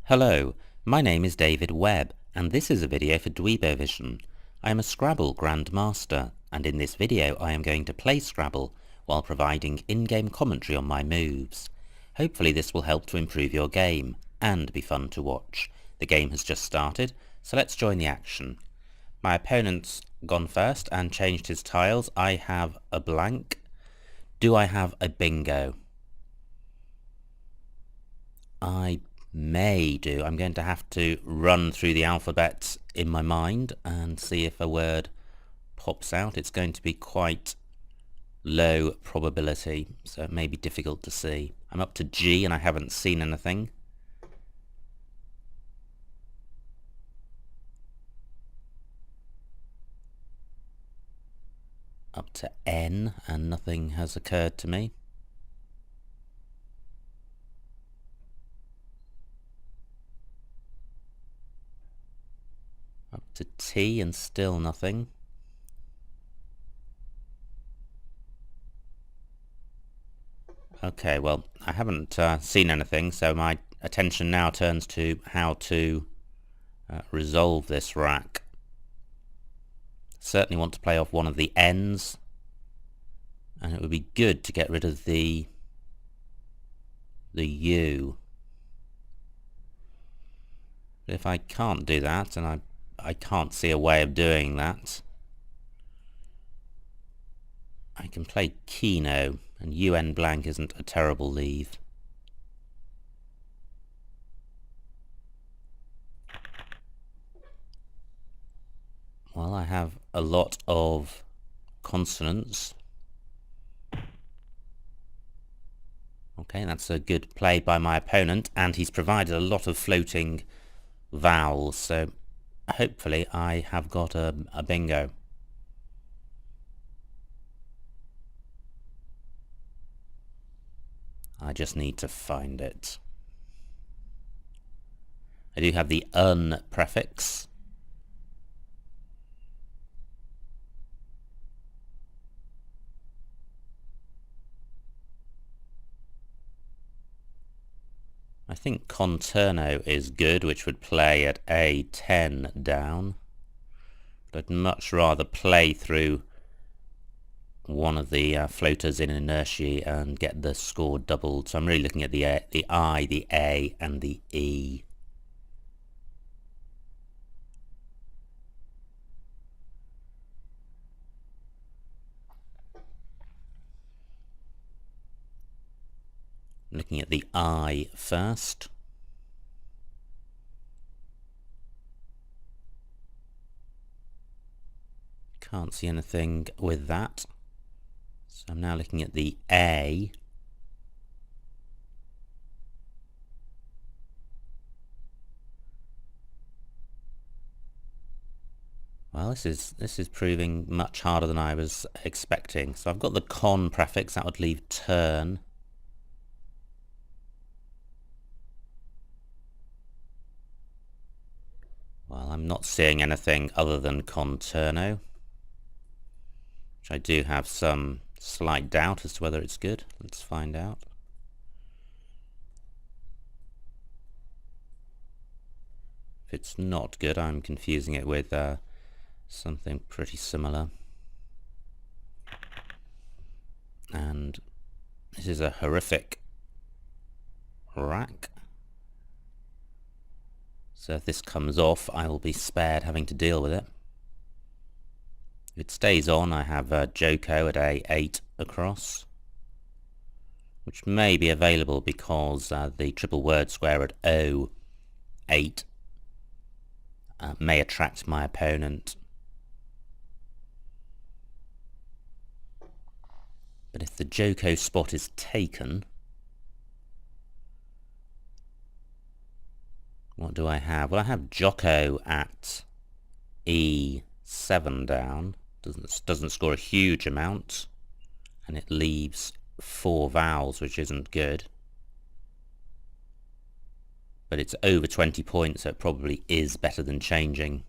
Hello, my name is David Webb, and this is a video for Dweebovision. I am a Scrabble grandmaster, and in this video I am going to play Scrabble while providing in-game commentary on my moves. Hopefully this will help to improve your game, and be fun to watch. The game has just started, so let's join the action. My opponent's gone first and changed his tiles. I have a blank. Do I have a bingo? I may do. I'm going to have to run through the alphabet in my mind and see if a word pops out. It's going to be quite low probability, so it may be difficult to see. I'm up to G and I haven't seen anything. Up to N and nothing has occurred to me. Up to T and still nothing. Okay, well, I haven't seen anything, so my attention now turns to how to resolve this rack. Certainly want to play off one of the N's, and it would be good to get rid of the U. But if I can't do that, and I can't see a way of doing that, I can play Keno, and UN blank isn't a terrible leave. Well, I have a lot of consonants. Okay, that's a good play by my opponent, and he's provided a lot of floating vowels, so hopefully I have got a bingo. I just need to find it. I do have the un prefix. I think conterno is good, which would play at A10 down. But I'd much rather play through one of the floaters in inertia and get the score doubled. So I'm really looking at the I, the A, and the E. Looking at the I first. Can't see anything with that. So I'm now looking at the A. Well, this is proving much harder than I was expecting. So I've got the con prefix, that would leave turn. Well, I'm not seeing anything other than conterno, which I do have some slight doubt as to whether it's good. Let's find out. If it's not good, I'm confusing it with something pretty similar. And this is a horrific rack. So if this comes off, I will be spared having to deal with it. If it stays on, I have Joko at A8 across, which may be available because the triple word square at O8 may attract my opponent. But if the Joko spot is taken, what do I have? Well, I have Joko at E7 down. Doesn't score a huge amount, and it leaves 4 vowels, which isn't good. But it's over 20 points, so it probably is better than changing.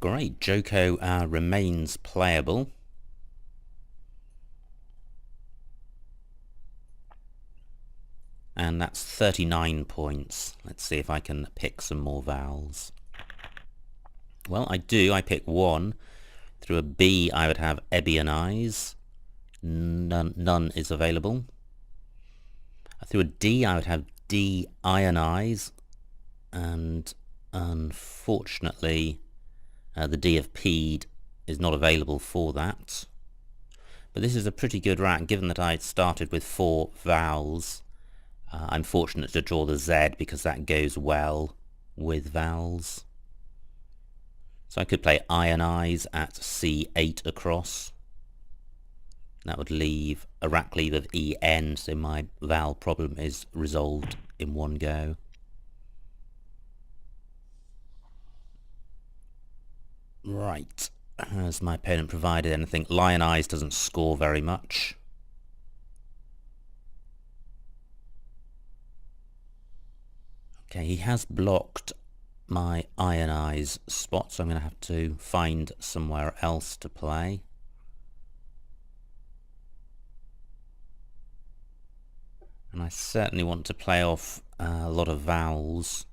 Great, Joko remains playable. And that's 39 points. Let's see if I can pick some more vowels. Well, I do. I pick 1. Through a B, I would have Ebionize. None is available. Through a D, I would have De-ionize. And unfortunately, the D of P'd is not available for that. But this is a pretty good rack, given that I started with 4 vowels. I'm fortunate to draw the Z because that goes well with vowels. So I could play ionize at C8 across. That would leave a rack leave of EN, so my vowel problem is resolved in one go. Right, has my opponent provided anything? Lionize doesn't score very much. Okay, he has blocked my ionize spot, so I'm going to have to find somewhere else to play. And I certainly want to play off a lot of vowels.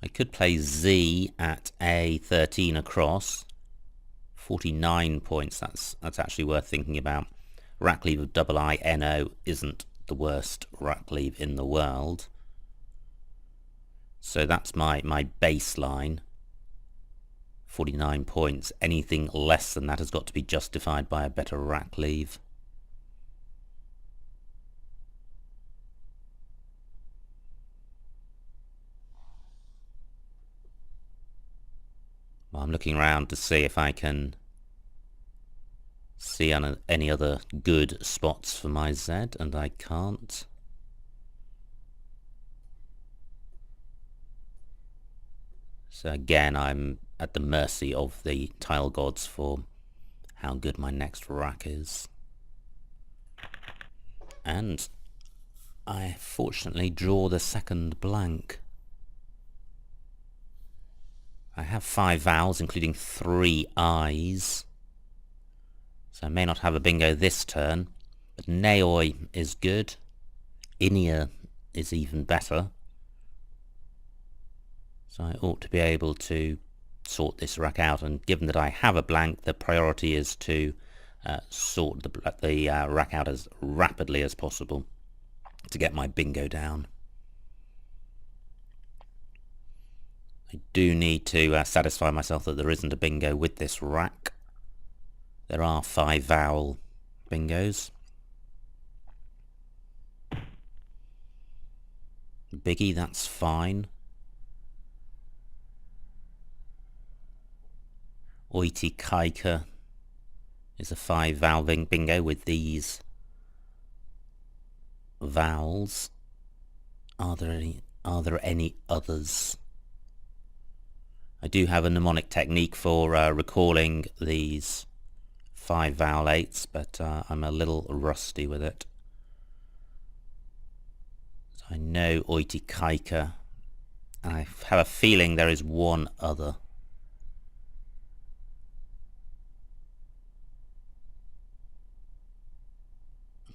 I could play Z at A13 across. 49 points, that's actually worth thinking about. Rack leave of double I-N-O isn't the worst rack leave in the world. So that's my baseline. 49 points. Anything less than that has got to be justified by a better rack leave. Well, I'm looking around to see if I can see any other good spots for my Z, and I can't. So again, I'm at the mercy of the tile gods for how good my next rack is. And I fortunately draw the second blank. I have 5 vowels, including 3 I's. So I may not have a bingo this turn, but Neoi is good. Inia is even better. So I ought to be able to sort this rack out, and given that I have a blank, the priority is to sort the rack out as rapidly as possible to get my bingo down. I do need to satisfy myself that there isn't a bingo with this rack. There are 5 vowel bingos. Biggie, that's fine. Oiti Kaika is a 5 vowel bingo with these vowels. Are there any others? I do have a mnemonic technique for recalling these 5 vowel 8s, but I'm a little rusty with it. So I know Oiti Kaika. I have a feeling there is one other.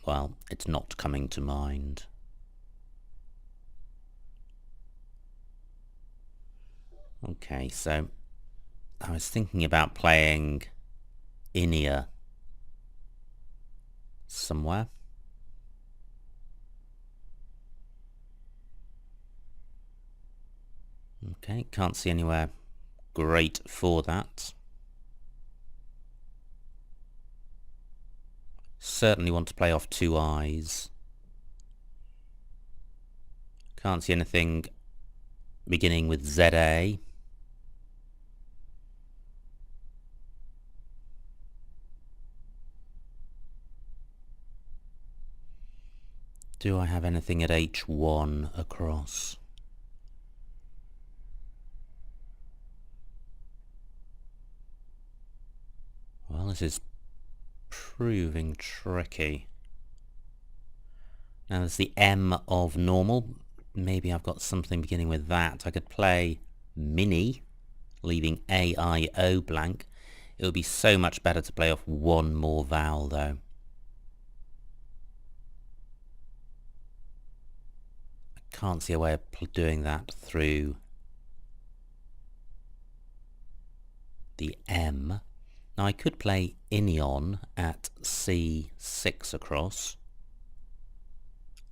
Well, it's not coming to mind. Okay, so I was thinking about playing Inia somewhere. Okay, can't see anywhere great for that. Certainly want to play off 2 I's. Can't see anything beginning with ZA. Do I have anything at H1 across? Well, this is proving tricky. Now there's the M of normal. Maybe I've got something beginning with that. I could play Mini, leaving A-I-O blank. It would be so much better to play off one more vowel though. Can't see a way of doing that through the M. Now I could play Inion at C6 across,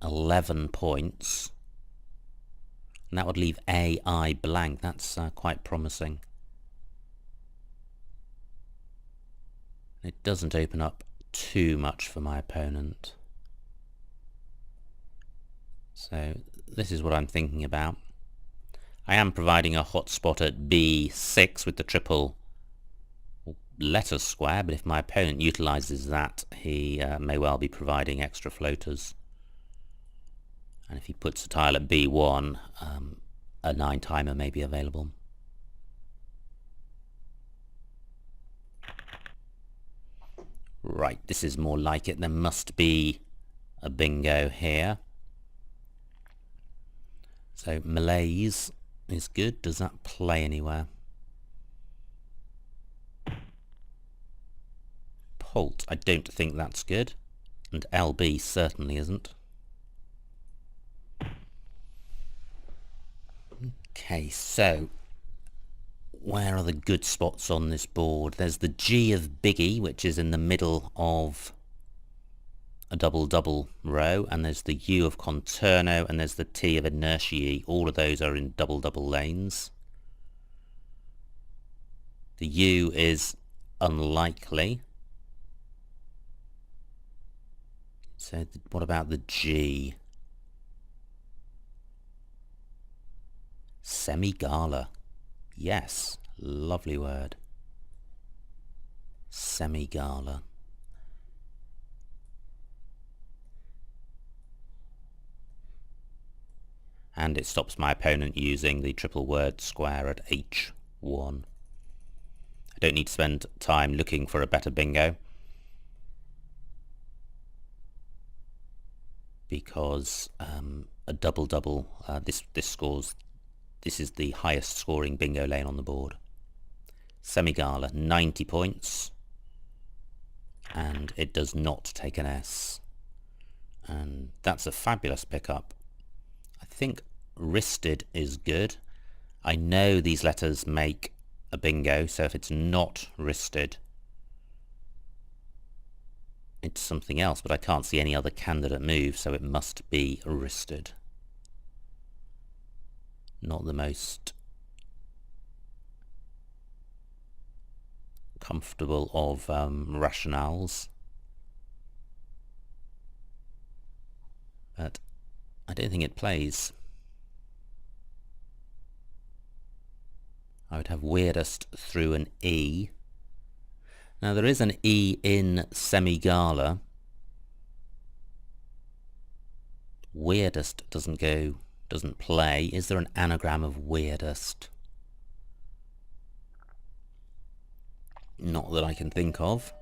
11 points, and that would leave AI blank. That's quite promising. It doesn't open up too much for my opponent. So this is what I'm thinking about. I am providing a hotspot at B6 with the triple letter square, but if my opponent utilises that, he may well be providing extra floaters. And if he puts a tile at B1, a 9 timer may be available. Right, this is more like it. There must be a bingo here. So Malaise is good. Does that play anywhere? Holt, I don't think that's good. And LB certainly isn't. Okay, so where are the good spots on this board? There's the G of Biggie, which is in the middle of a double-double row, and there's the U of Conterno, and there's the T of Inertiae. All of those are in double-double lanes. The U is unlikely. So what about the G? Semi-gala. Yes, lovely word. Semi-gala. And it stops my opponent using the triple word square at H1. I don't need to spend time looking for a better bingo, because a double-double, this is the highest scoring bingo lane on the board. Semigala, 90 points, and it does not take an S. And that's a fabulous pickup. I think wristed is good. I know these letters make a bingo, so if it's not wristed, it's something else, but I can't see any other candidate move, so it must be wristed. Not the most comfortable of rationales, but I don't think it plays. I would have weirdest through an E. Now there is an E in Semigala. Weirdest doesn't play. Is there an anagram of weirdest? Not that I can think of.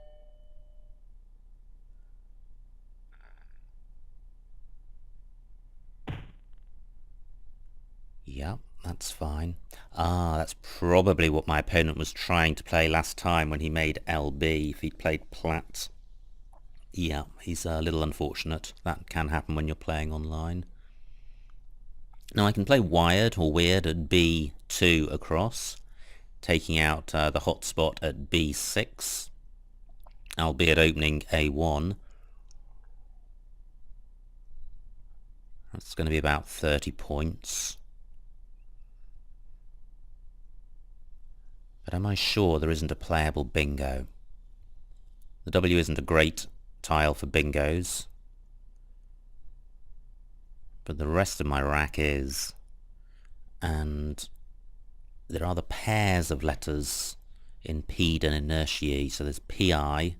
Yep, that's fine. Ah, that's probably what my opponent was trying to play last time when he made LB, if he'd played Plat. Yeah, he's a little unfortunate. That can happen when you're playing online. Now I can play wired or weird at B2 across, taking out the hotspot at B6, albeit opening A1. That's going to be about 30 points. But am I sure there isn't a playable bingo? The W isn't a great tile for bingos, but the rest of my rack is, and there are the pairs of letters in P'd and Inertiae, so there's PI,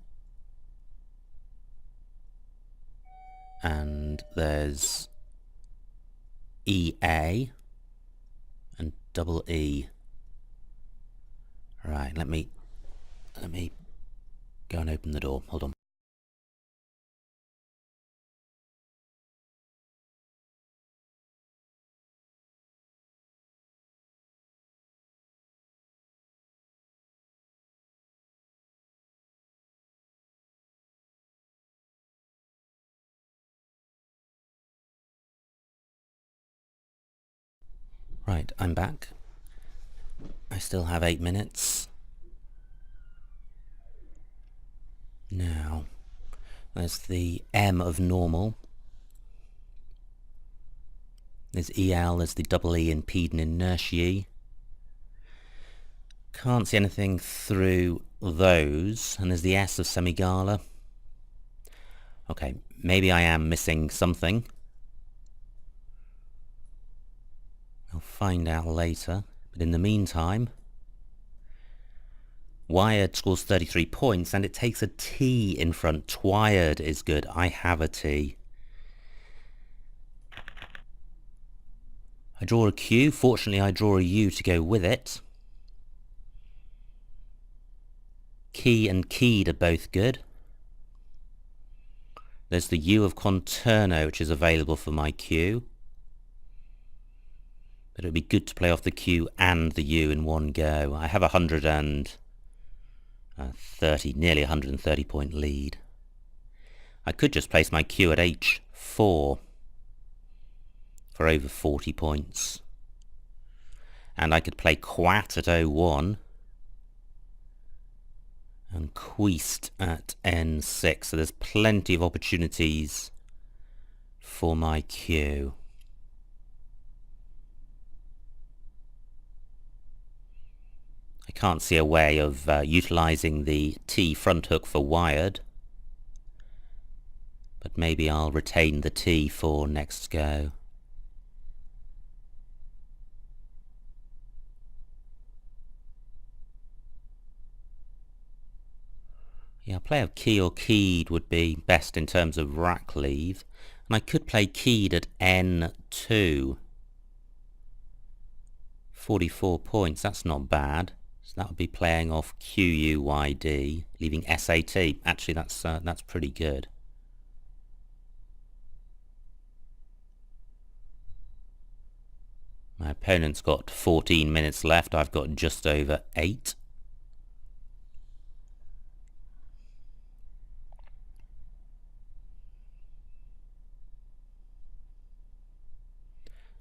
and there's EA, and double E. Right, let me go and open the door. Hold on. Right, I'm back. I still have 8 minutes. Now, there's the M of normal. There's EL, there's the double E in Peden inertiae. Can't see anything through those. And there's the S of semigala. Okay, maybe I am missing something. I'll find out later. But in the meantime, Wired scores 33 points and it takes a T in front. Twired is good. I have a T. I draw a Q. Fortunately, I draw a U to go with it. Key and keyed are both good. There's the U of conterno, which is available for my Q. But it would be good to play off the Q and the U in one go. I have 130, nearly 130 point lead. I could just place my Q at H4 for over 40 points. And I could play Quat at O1 and Queast at N6. So there's plenty of opportunities for my Q. I can't see a way of utilising the T front hook for wired, but maybe I'll retain the T for next go. Yeah, play of key or keyed would be best in terms of rack leave, and I could play keyed at N2. 44 points, that's not bad. So that would be playing off QUYD, leaving SAT. Actually, that's pretty good. My opponent's got 14 minutes left. I've got just over 8.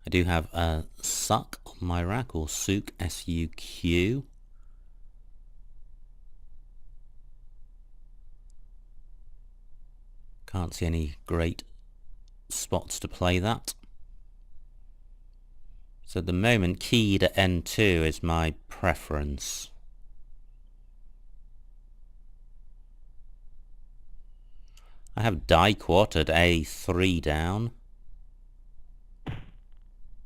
I do have a suck on my rack, or souk, S-U-Q. Can't see any great spots to play that. So at the moment, keyed at N2 is my preference. I have die-quat at A3 down.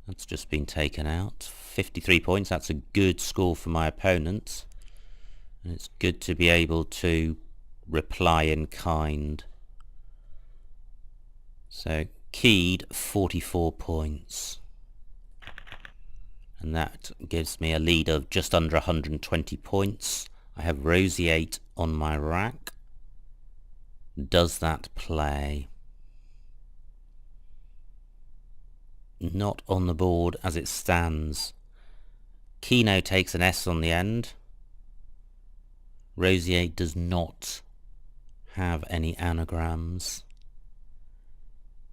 That's just been taken out. 53 points, that's a good score for my opponent. And it's good to be able to reply in kind. So, keyed 44 points. And that gives me a lead of just under 120 points. I have roseate on my rack. Does that play? Not on the board as it stands. Keno takes an S on the end. Roseate does not have any anagrams.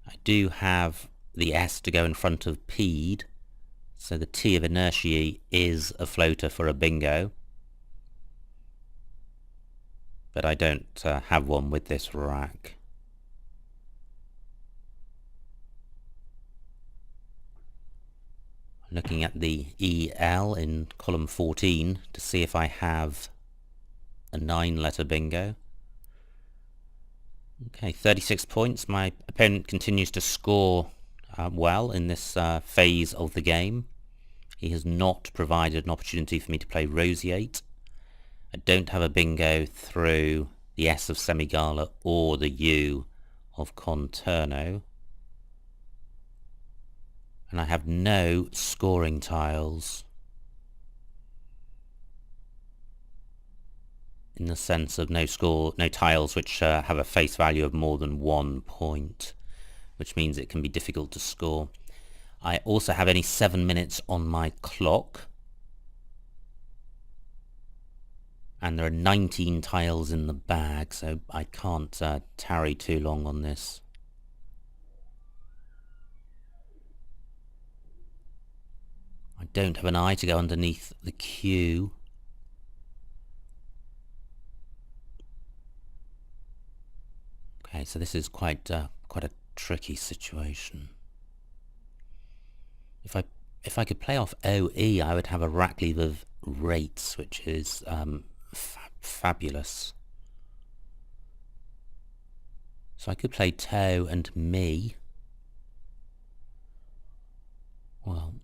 I do have the S to go in front of P'd, so the T of inertiae is a floater for a bingo. But I don't have one with this rack. Looking at the EL in column 14 to see if I have a 9-letter bingo. Okay, 36 points. My opponent continues to score well in this phase of the game. He has not provided an opportunity for me to play roseate. I don't have a bingo through the S of semigala or the U of conterno. And I have no scoring tiles. In the sense of no tiles which have a face value of more than 1 point, which means it can be difficult to score. I also have only 7 minutes on my clock. And there are 19 tiles in the bag, so I can't tarry too long on this. I don't have an I to go underneath the Q. Okay, so this is quite a tricky situation. If I could play off OE, I would have a rack leave of rates, which is fabulous. So I could play toe and me. Well,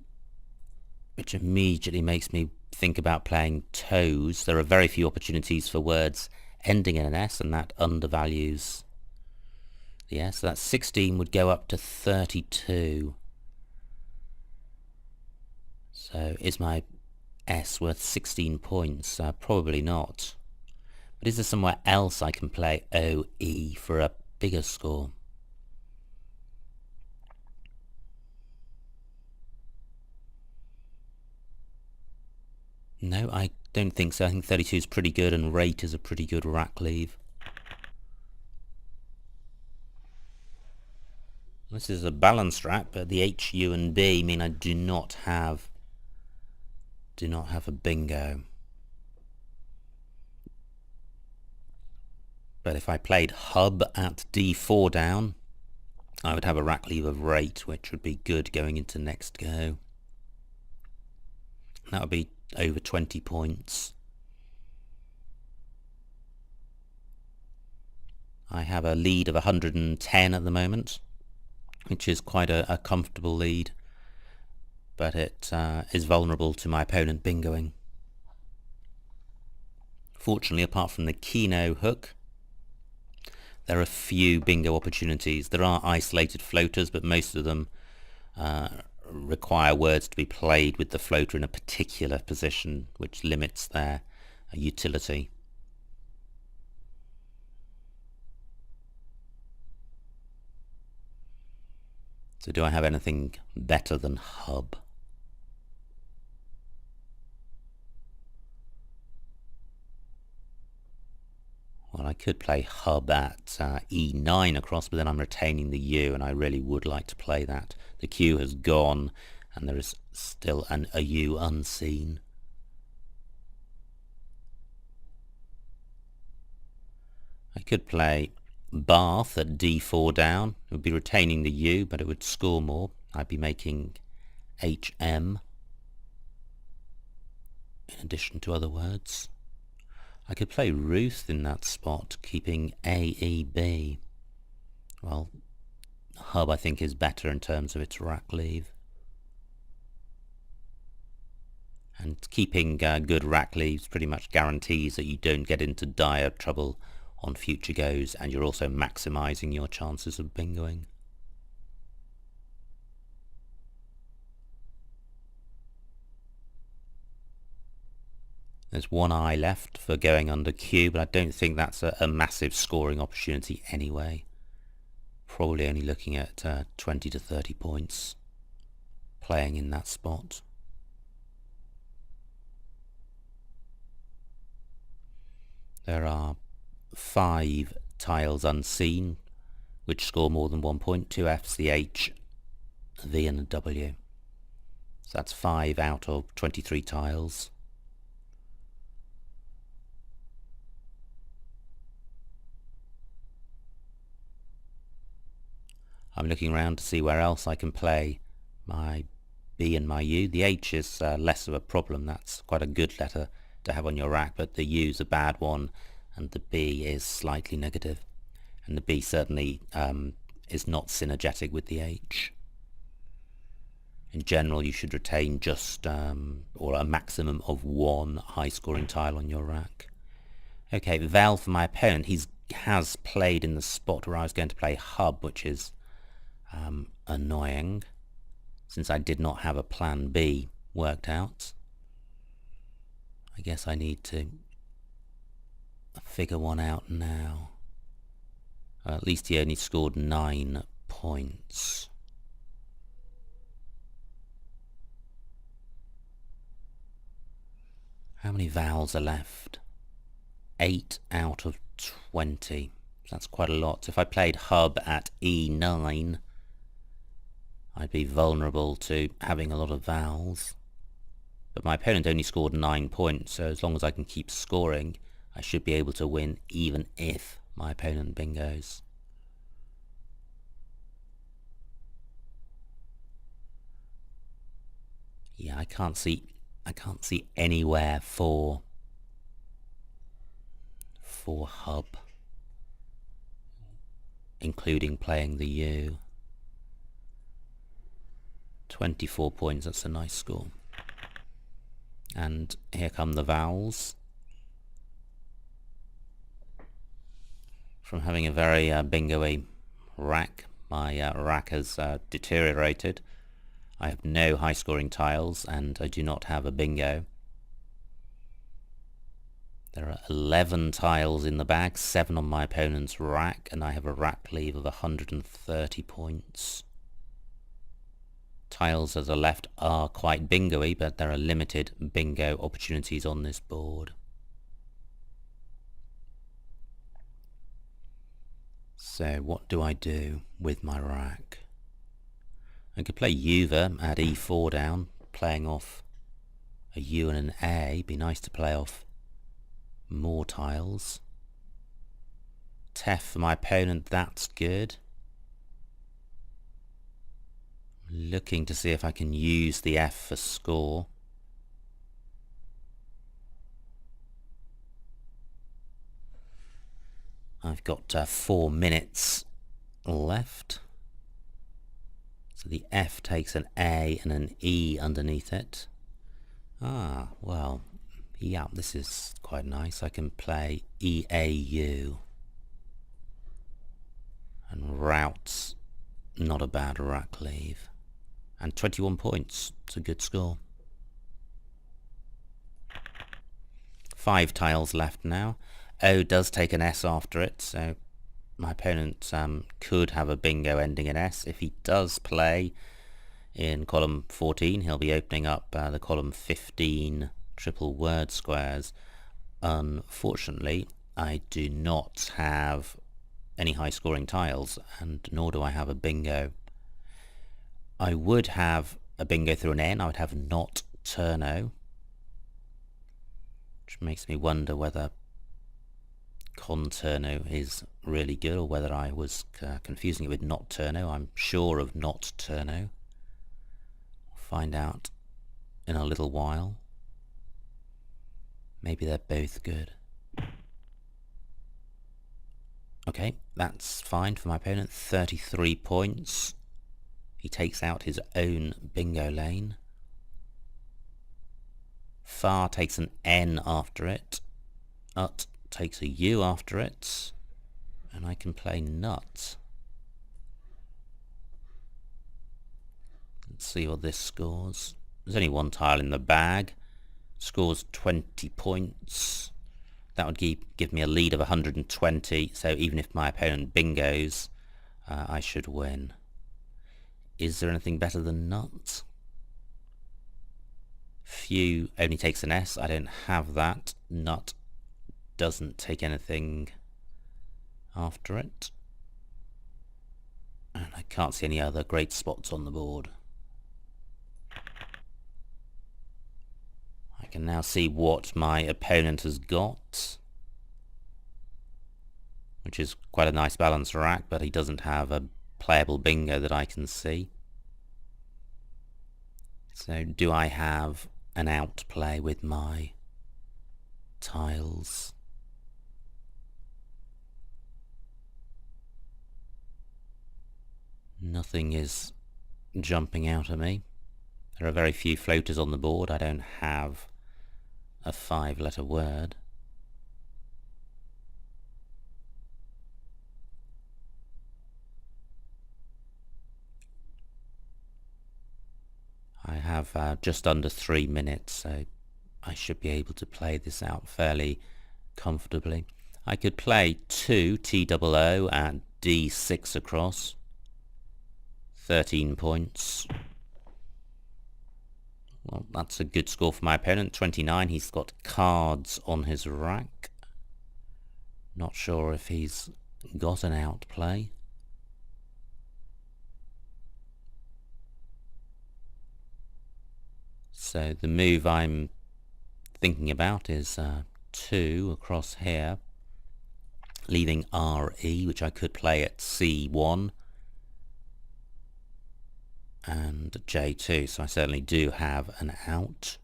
which immediately makes me think about playing toes. There are very few opportunities for words ending in an S, and that undervalues the S. So that 16 would go up to 32. So is my S worth 16 points? Probably not. But is there somewhere else I can play OE for a bigger score? No, I don't think so. I think 32 is pretty good, and rate is a pretty good rack leave. This is a balanced rack, but the H, U, and B mean I do not have a bingo. But if I played hub at D4 down, I would have a rack leave of rate, which would be good going into next go. That would be over 20 points. I have a lead of 110 at the moment, which is quite a comfortable lead, but it is vulnerable to my opponent bingoing. Fortunately, apart from the Keno hook, there are few bingo opportunities. There are isolated floaters, but most of them require words to be played with the floater in a particular position, which limits their utility. So do I have anything better than hub? Well, I could play hub at E9 across, but then I'm retaining the U, and I really would like to play that. The Q has gone, and there is still a U unseen. I could play Bath at D4 down. It would be retaining the U, but it would score more. I'd be making HM in addition to other words. I could play Ruth in that spot, keeping AEB. Well, hub I think is better in terms of its rack leave. And keeping good rack leaves pretty much guarantees that you don't get into dire trouble on future goes, and you're also maximising your chances of bingoing. There's one eye left for going under Q, but I don't think that's a massive scoring opportunity anyway. Probably only looking at 20 to 30 points playing in that spot. There are 5 tiles unseen which score more than 1 point, 2 Fs, the H, a V and a W. So that's 5 out of 23 tiles. I'm looking around to see where else I can play my B and my U. The H is less of a problem. That's quite a good letter to have on your rack, but the U's a bad one, and the B is slightly negative. And the B certainly is not synergetic with the H. In general, you should retain just or a maximum of 1 high-scoring tile on your rack. Okay, Val for my opponent. He has played in the spot where I was going to play hub, which is annoying, since I did not have a plan B worked out. I guess I need to figure one out now. At least he only scored 9 points. How many vowels are left? 8 out of 20. That's quite a lot. If I played hub at E9, I'd be vulnerable to having a lot of vowels. But my opponent only scored 9 points, so as long as I can keep scoring, I should be able to win even if my opponent bingos. Yeah, I can't see anywhere for hub, including playing the U. 24 points, that's a nice score. And here come the vowels. From having a very bingo-y rack, my rack has deteriorated. I have no high-scoring tiles, and I do not have a bingo. There are 11 tiles in the bag, 7 on my opponent's rack, and I have a rack leave of 130 points. Tiles to the left are quite bingo-y, but there are limited bingo opportunities on this board. So what do I do with my rack? I could play Uva, add e4 down, playing off a U and an A. Be nice to play off more tiles. Tef for my opponent, that's good. Looking to see if I can use the F for score. I've got 4 minutes left. So the F takes an A and an E underneath it. Ah, well, yeah, this is quite nice. I can play EAU. And routes, not a bad rack leave. And 21 points, it's a good score. 5 tiles left now. O does take an S after it, so my opponent could have a bingo ending in S. If he does play in column 14, he'll be opening up the column 15 triple word squares. Unfortunately, I do not have any high scoring tiles, and nor do I have a bingo. I would have a bingo through an N. I would have not turno, which makes me wonder whether conturno is really good or whether I was confusing it with not turno. I'm sure of not turno. I'll find out in a little while. Maybe they're both good. Okay, that's fine for my opponent. 33 points. He takes out his own bingo lane. Far takes an N after it. Ut takes a U after it. And I can play nut. Let's see what this scores. There's only 1 tile in the bag. Scores 20 points. That would give me a lead of 120. So even if my opponent bingos, I should win. Is there anything better than nut? Few only takes an S. I don't have that. Nut doesn't take anything after it. And I can't see any other great spots on the board. I can now see what my opponent has got, which is quite a nice balanced rack, but he doesn't have a playable bingo that I can see. So do I have an outplay with my tiles? Nothing is jumping out at me. There are very few floaters on the board. I don't have a 5-letter word. I have just under 3 minutes, so I should be able to play this out fairly comfortably. I could play 2 TOO and D6 across. 13 points. Well, that's a good score for my opponent. 29. He's got cards on his rack. Not sure if he's got an outplay. So the move I'm thinking about is 2 across here, leaving RE, which I could play at C1 and J2, so I certainly do have an out.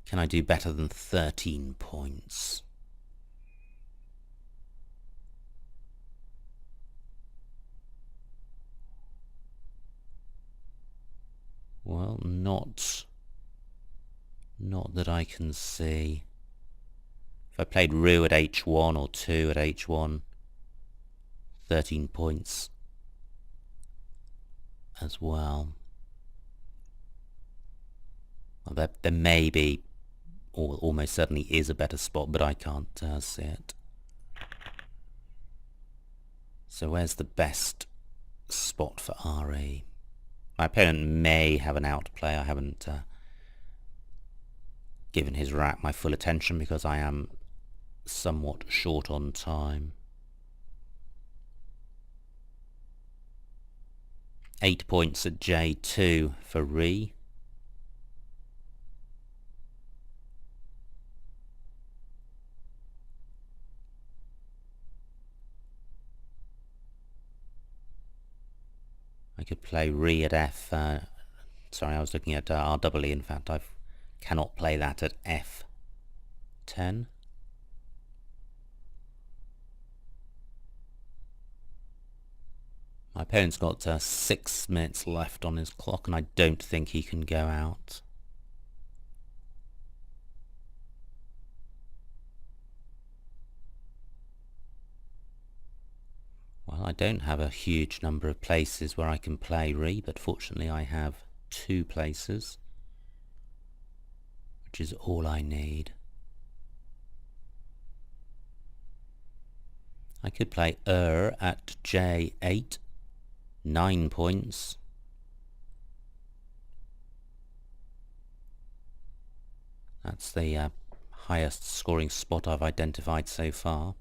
Can I do better than 13 points? Well, not that I can see. If I played Roux at H1 or 2 at H1, 13 points as well. Well, there may be, or almost certainly is, a better spot, but I can't see it. So where's the best spot for RE? My opponent may have an outplay. I haven't given his rack my full attention because I am somewhat short on time. 8 points at J2 for Re. I could play Re at F. Sorry, I was looking at RE. In fact, I cannot play that at F10. My opponent's got 6 minutes left on his clock, and I don't think he can go out. Well, I don't have a huge number of places where I can play Re, but fortunately I have 2 places, which is all I need. I could play at J8, 9 points. That's the highest scoring spot I've identified so far.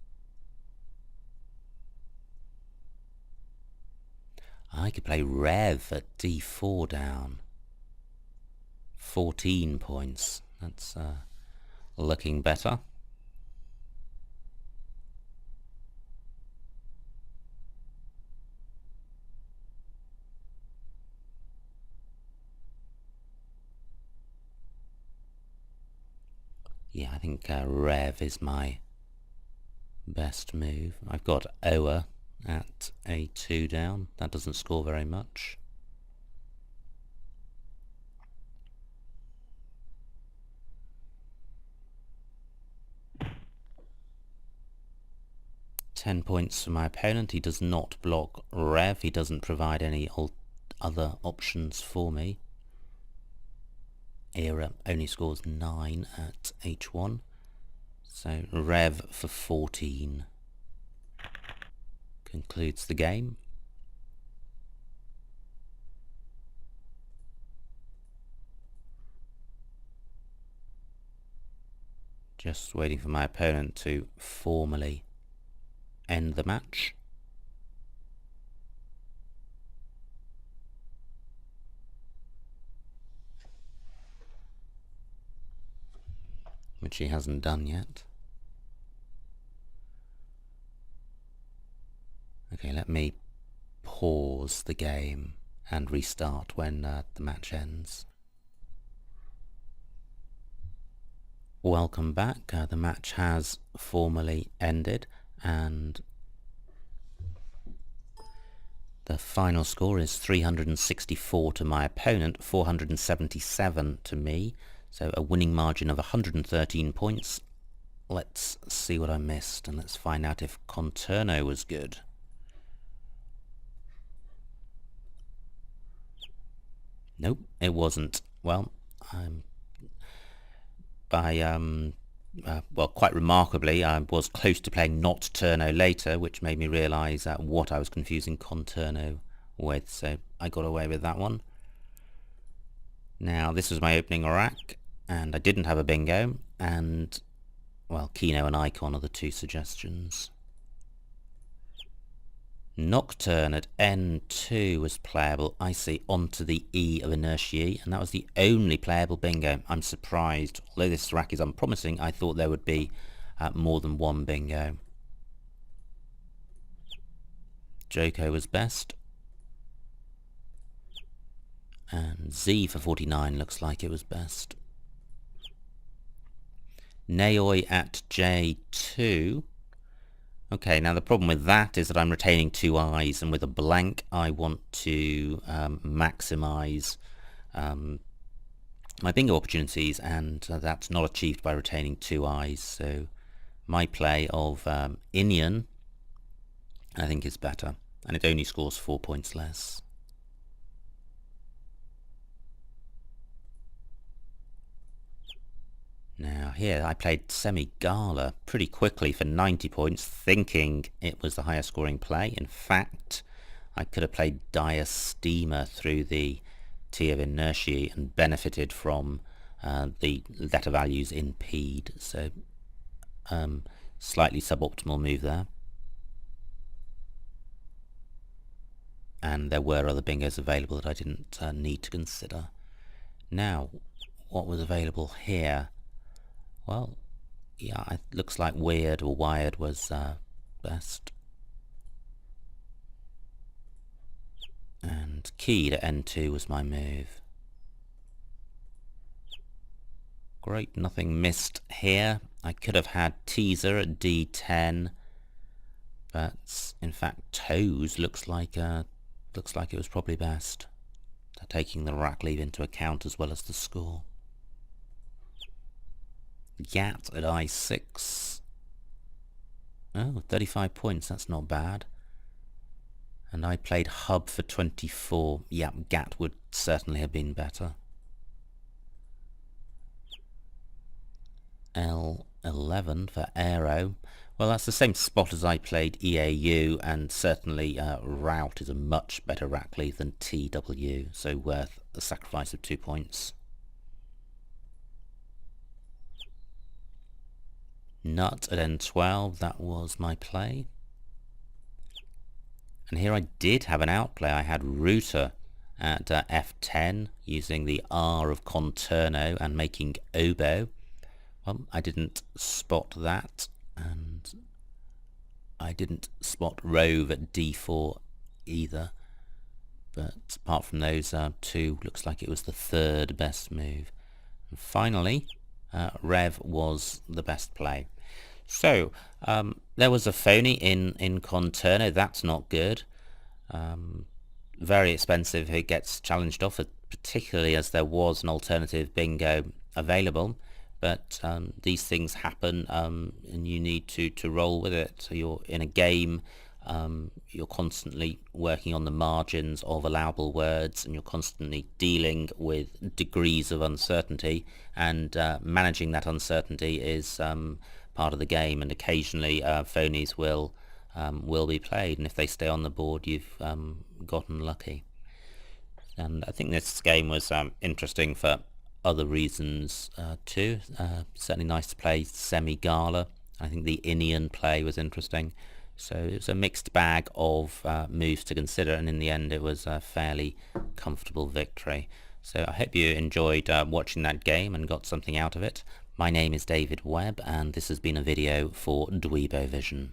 I could play Rev at D4 down. 14 points. That's looking better. Yeah, I think Rev is my best move. I've got Oa at A2 down. That doesn't score very much. Ten points for my opponent. He does not block Rev. He doesn't provide any other options for me. Era only scores 9 at H1. So Rev for 14 concludes the game. Just waiting for my opponent to formally end the match. Which he hasn't done yet. Okay, let me pause the game and restart when the match ends. Welcome back. The match has formally ended, and the final score is 364 to my opponent, 477 to me. So a winning margin of 113 points. Let's see what I missed, and let's find out if Conterno was good. Nope, it wasn't. Well, quite remarkably, I was close to playing not Turno later, which made me realise what I was confusing Conterno with, so I got away with that one. Now, this was my opening rack, and I didn't have a bingo, and, well, Keno and Icon are the 2 suggestions. Nocturne at N2 was playable. I see, onto the E of inertia, and that was the only playable bingo. I'm surprised. Although this rack is unpromising, I thought there would be more than one bingo. Joko was best. And Z for 49 looks like it was best. Naoi at J2. Okay, now the problem with that is that I'm retaining 2 eyes, and with a blank I want to maximise my bingo opportunities, and that's not achieved by retaining 2 eyes. So my play of Inian I think is better, and it only scores 4 points less. Now here I played Semi-Gala pretty quickly for 90 points, thinking it was the higher scoring play. In fact, I could have played Diastema through the T of inertia and benefited from the letter values in PED, so slightly suboptimal move there. And there were other bingos available that I didn't need to consider. Now, what was available here? Well, yeah, it looks like Weird or Wired was best. And Key to N2 was my move. Great, nothing missed here. I could have had Teaser at D10, but in fact Toes looks like it was probably best, taking the rack leave into account as well as the score. Gat at I6. Oh, 35 points, that's not bad. And I played Hub for 24. Yeah, Gat would certainly have been better. L11 for Aero. Well, that's the same spot as I played EAU, and certainly Route is a much better rack leave than TW, so worth the sacrifice of 2 points. Nut at N12, that was my play. And here I did have an outplay. I had Router at F10 using the R of Conterno and making Oboe. Well, I didn't spot that, and I didn't spot Rove at D4 either. But apart from those two, looks like it was the third best move. And finally, Rev was the best play. So there was a phony in Conterno. That's not good. Very expensive. It gets challenged off, particularly as there was an alternative bingo available. But these things happen, and you need to roll with it. So you're in a game. You're constantly working on the margins of allowable words, and you're constantly dealing with degrees of uncertainty, and managing that uncertainty is part of the game, and occasionally phonies will be played, and if they stay on the board, you've gotten lucky. And I think this game was interesting for other reasons too. Certainly nice to play Semi-Gala. I think the Inian play was interesting. So it was a mixed bag of moves to consider, and in the end it was a fairly comfortable victory. So I hope you enjoyed watching that game and got something out of it. My name is David Webb, and this has been a video for Dweebovision.